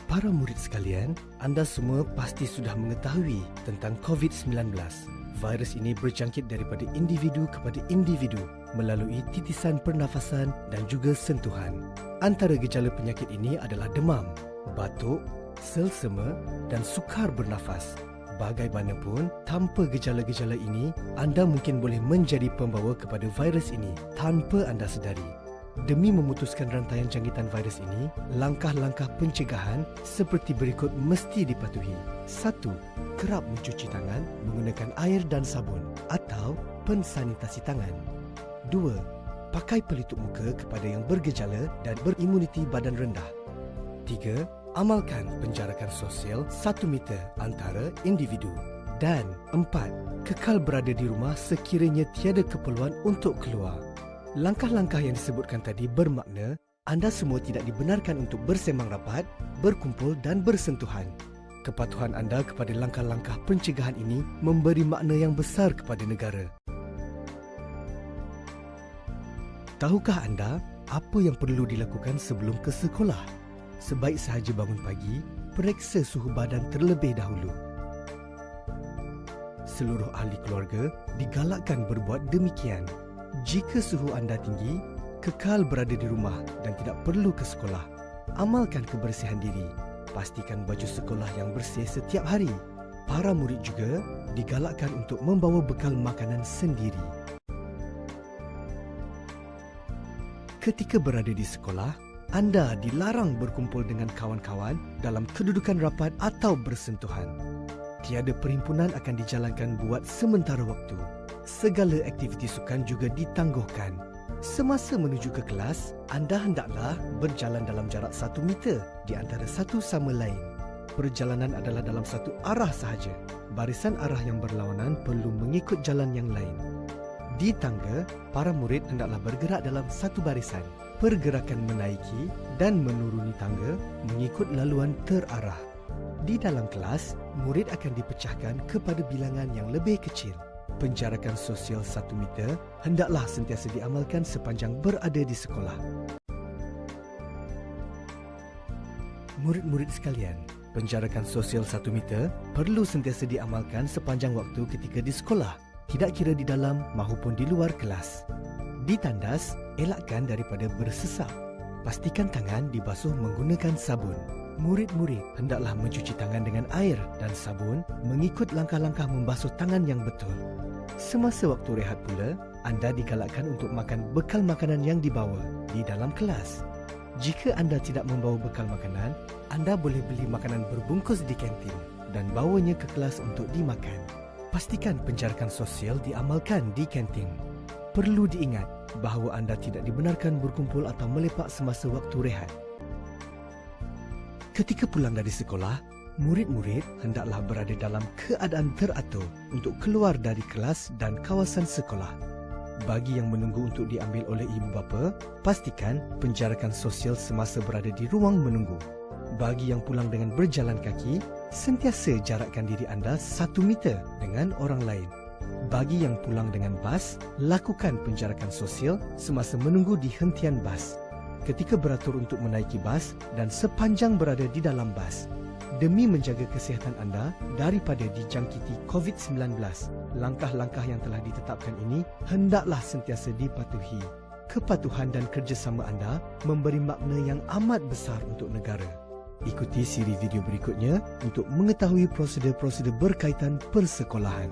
Para murid sekalian, anda semua pasti sudah mengetahui tentang COVID-19. Virus ini berjangkit daripada individu kepada individu melalui titisan pernafasan dan juga sentuhan. Antara gejala penyakit ini adalah demam, batuk, selsema dan sukar bernafas. Bagaimanapun, tanpa gejala-gejala ini, anda mungkin boleh menjadi pembawa kepada virus ini tanpa anda sedari. Demi memutuskan rantaian jangkitan virus ini, langkah-langkah pencegahan seperti berikut mesti dipatuhi. 1. Kerap mencuci tangan menggunakan air dan sabun atau pensanitasi tangan. 2. Pakai pelitup muka kepada yang bergejala dan berimuniti badan rendah. 3. Amalkan penjarakan sosial 1 meter antara individu. Dan 4. Kekal berada di rumah sekiranya tiada keperluan untuk keluar. Langkah-langkah yang disebutkan tadi bermakna anda semua tidak dibenarkan untuk bersembang rapat, berkumpul dan bersentuhan. Kepatuhan anda kepada langkah-langkah pencegahan ini memberi makna yang besar kepada negara. Tahukah anda apa yang perlu dilakukan sebelum ke sekolah? Sebaik sahaja bangun pagi, periksa suhu badan terlebih dahulu. Seluruh ahli keluarga digalakkan berbuat demikian. Jika suhu anda tinggi, kekal berada di rumah dan tidak perlu ke sekolah. Amalkan kebersihan diri. Pastikan baju sekolah yang bersih setiap hari. Para murid juga digalakkan untuk membawa bekal makanan sendiri. Ketika berada di sekolah, anda dilarang berkumpul dengan kawan-kawan dalam kedudukan rapat atau bersentuhan. Tiada perhimpunan akan dijalankan buat sementara waktu. Segala aktiviti sukan juga ditangguhkan. Semasa menuju ke kelas, anda hendaklah berjalan dalam jarak 1 meter di antara satu sama lain. Perjalanan adalah dalam satu arah sahaja. Barisan arah yang berlawanan perlu mengikut jalan yang lain. Di tangga, para murid hendaklah bergerak dalam satu barisan. Pergerakan menaiki dan menuruni tangga mengikut laluan terarah. Di dalam kelas, murid akan dipecahkan kepada bilangan yang lebih kecil. Penjarakan sosial 1 meter hendaklah sentiasa diamalkan sepanjang berada di sekolah. Murid-murid sekalian, penjarakan sosial 1 meter perlu sentiasa diamalkan sepanjang waktu ketika di sekolah, tidak kira di dalam maupun di luar kelas. Di tandas, elakkan daripada bersesap. Pastikan tangan dibasuh menggunakan sabun. Murid-murid hendaklah mencuci tangan dengan air dan sabun mengikut langkah-langkah membasuh tangan yang betul. Semasa waktu rehat pula, anda digalakkan untuk makan bekal makanan yang dibawa di dalam kelas. Jika anda tidak membawa bekal makanan, anda boleh beli makanan berbungkus di kantin dan bawanya ke kelas untuk dimakan. Pastikan penjarakan sosial diamalkan di kantin. Perlu diingat bahawa anda tidak dibenarkan berkumpul atau melepak semasa waktu rehat. Ketika pulang dari sekolah, murid-murid hendaklah berada dalam keadaan teratur untuk keluar dari kelas dan kawasan sekolah. Bagi yang menunggu untuk diambil oleh ibu bapa, pastikan penjarakan sosial semasa berada di ruang menunggu. Bagi yang pulang dengan berjalan kaki, sentiasa jarakkan diri anda 1 meter dengan orang lain. Bagi yang pulang dengan bas, lakukan penjarakan sosial semasa menunggu di hentian bas. Ketika beratur untuk menaiki bas dan sepanjang berada di dalam bas. Demi menjaga kesihatan anda daripada dijangkiti COVID-19, langkah-langkah yang telah ditetapkan ini hendaklah sentiasa dipatuhi. Kepatuhan dan kerjasama anda memberi makna yang amat besar untuk negara. Ikuti siri video berikutnya untuk mengetahui prosedur-prosedur berkaitan persekolahan.